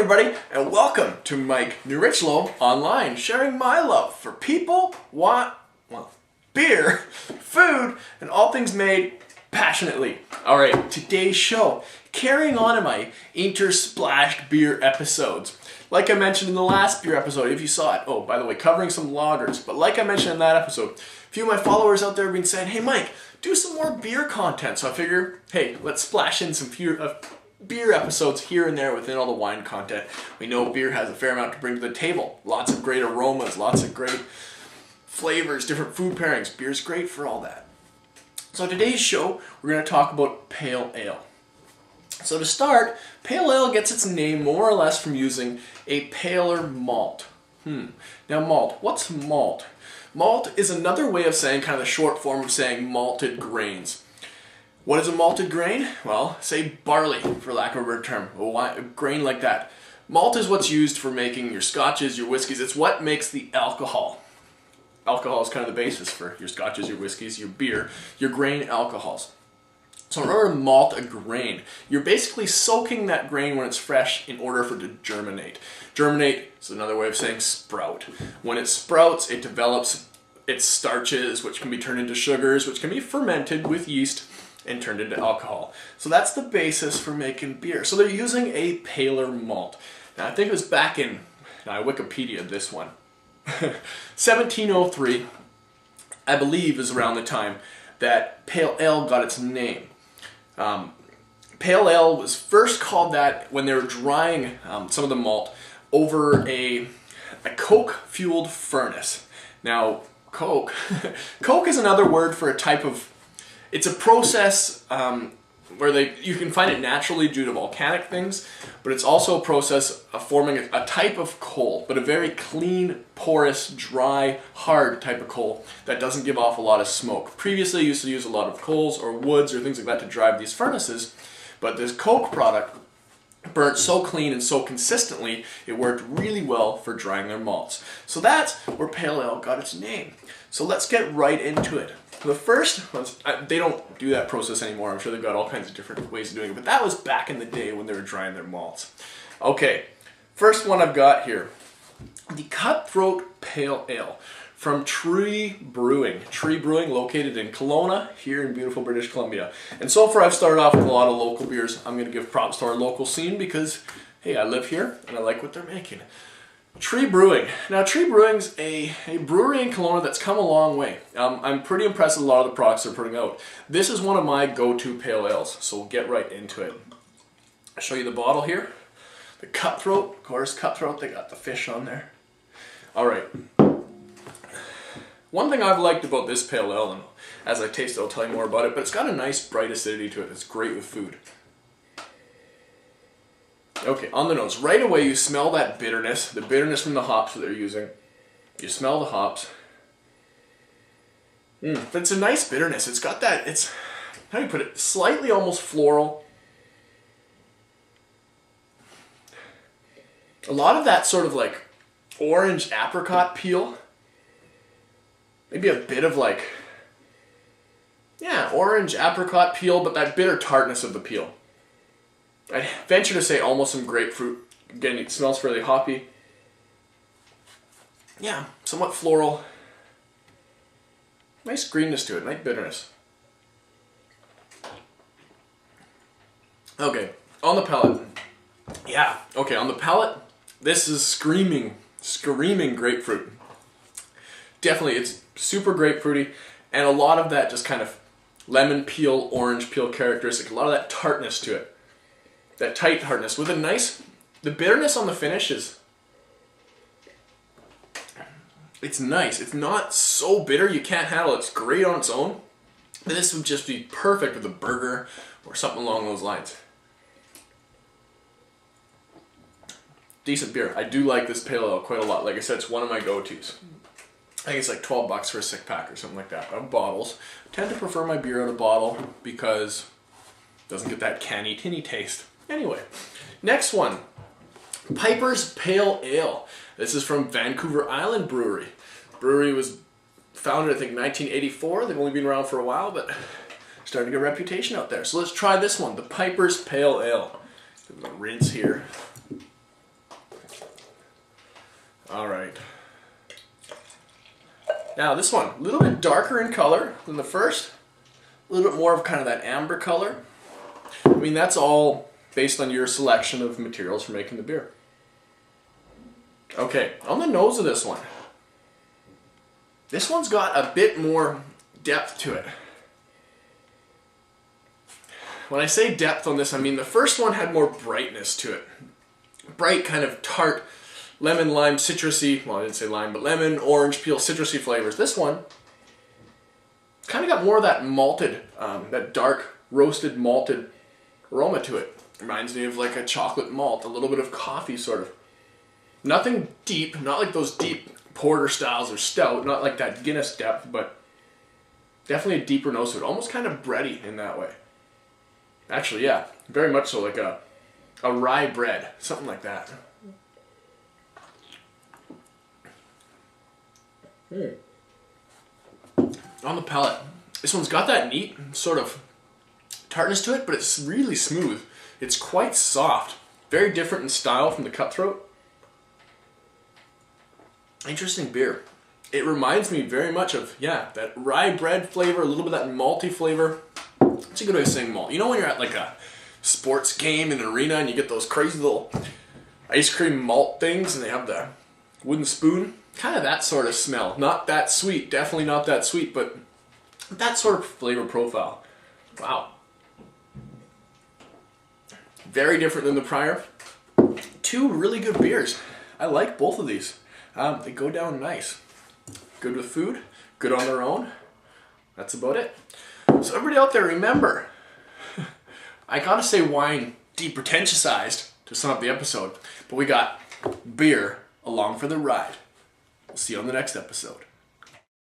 everybody, and welcome to Mike Nierychlo Online, sharing my love for people, beer, food, and all things made passionately. Alright, today's show, carrying on in my intersplashed beer episodes. Like I mentioned in the last beer episode, if you saw it, oh, by the way, covering some lagers, but like I mentioned in that episode, a few of my followers out there have been saying, hey Mike, do some more beer content. So I figure, hey, let's splash in some beer episodes here and there within all the wine content. We know beer has a fair amount to bring to the table. Lots of great aromas, lots of great flavors, different food pairings. Beer's great for all that. So today's show, we're going to talk about pale ale. So to start, pale ale gets its name more or less from using a paler malt. Now malt, what's malt? Malt is another way of saying, kind of the short form of saying malted grains. What is a malted grain? Well, say barley, for lack of a better term. A grain like that. Malt is what's used for making your scotches, your whiskeys. It's what makes the alcohol. Alcohol is kind of the basis for your scotches, your whiskeys, your beer, your grain alcohols. So in order to malt a grain, you're basically soaking that grain when it's fresh in order for it to germinate. Germinate is another way of saying sprout. When it sprouts, it develops its starches, which can be turned into sugars, which can be fermented with yeast and turned into alcohol. So that's the basis for making beer. So they're using a paler malt. Now I think it was back in, I Wikipedia this one, 1703, I believe is around the time that pale ale got its name. Pale ale was first called that when they were drying some of the malt over a coke-fueled furnace. Now, coke is another word for a type of, it's a process where you can find it naturally due to volcanic things, but it's also a process of forming a type of coal, but a very clean, porous, dry, hard type of coal that doesn't give off a lot of smoke. Previously, you used to use a lot of coals or woods or things like that to drive these furnaces, but this coke product burnt so clean and so consistently, it worked really well for drying their malts. So that's where pale ale got its name. So let's get right into it. The first, they don't do that process anymore. I'm sure they've got all kinds of different ways of doing it, but that was back in the day when they were drying their malts. Okay, first one I've got here, the Cutthroat Pale Ale from Tree Brewing. Tree Brewing, located in Kelowna, here in beautiful British Columbia. And so far I've started off with a lot of local beers. I'm going to give props to our local scene because, hey, I live here and I like what they're making. Tree Brewing. Now, Tree Brewing's a brewery in Kelowna that's come a long way. I'm pretty impressed with a lot of the products they're putting out. This is one of my go-to pale ales, so we'll get right into it. I'll show you the bottle here. The Cutthroat, of course, Cutthroat, they got the fish on there. Alright. One thing I've liked about this pale ale, and as I taste it I'll tell you more about it, but it's got a nice bright acidity to it. It's great with food. Okay, on the nose, right away you smell that bitterness, the bitterness from the hops that they're using. You smell the hops. But it's a nice bitterness. It's got that, it's, how do you put it, slightly almost floral. A lot of that sort of like orange apricot peel. Maybe a bit of like, yeah, orange apricot peel, but that bitter tartness of the peel. I'd venture to say almost some grapefruit. Again, it smells fairly hoppy. Yeah, somewhat floral. Nice greenness to it, nice bitterness. Okay, on the palate. Yeah, okay, on the palate, this is screaming grapefruit. Definitely, it's super grapefruity, and a lot of that just kind of lemon peel, orange peel characteristic, a lot of that tartness to it. That tight hardness with a nice, the bitterness on the finish is, it's nice. It's not so bitter you can't handle it. It's great on its own. This would just be perfect with a burger or something along those lines. Decent beer. I do like this pale ale quite a lot. Like I said, it's one of my go-tos. I think it's like $12 for a 6-pack or something like that of bottles. I tend to prefer my beer out of bottle because it doesn't get that canny, tinny taste. Anyway, next one, Piper's Pale Ale. This is from Vancouver Island Brewery. Brewery was founded, I think, 1984. They've only been around for a while, but starting to get a reputation out there. So let's try this one, the Piper's Pale Ale. Give it a rinse here. All right. Now this one, a little bit darker in color than the first. A little bit more of kind of that amber color. I mean, that's all based on your selection of materials for making the beer. Okay, on the nose of this one. This one's got a bit more depth to it. When I say depth on this, I mean the first one had more brightness to it. Bright, kind of tart, lemon, lime, citrusy, well I didn't say lime, but lemon, orange, peel, citrusy flavors. This one kind of got more of that malted, that dark, roasted, malted aroma to it. Reminds me of like a chocolate malt, a little bit of coffee sort of. Nothing deep, not like those deep porter styles or stout, not like that Guinness depth, but definitely a deeper nose to it. Almost kind of bready in that way. Actually, yeah, very much so, like a rye bread, something like that. On the palate, this one's got that neat sort of tartness to it, but it's really smooth. It's quite soft. Very different in style from the Cutthroat. Interesting beer. It reminds me very much of, yeah, that rye bread flavor, a little bit of that malty flavor. It's a good way of saying malt. You know when you're at like a sports game in an arena and you get those crazy little ice cream malt things and they have the wooden spoon? Kind of that sort of smell. Not that sweet, definitely not that sweet, but that sort of flavor profile. Wow. Very different than the prior. Two really good beers. I like both of these. They go down nice. Good with food, good on their own. That's about it. So everybody out there, remember, I gotta say wine depretentiousized to sum up the episode, but we got beer along for the ride. We'll see you on the next episode.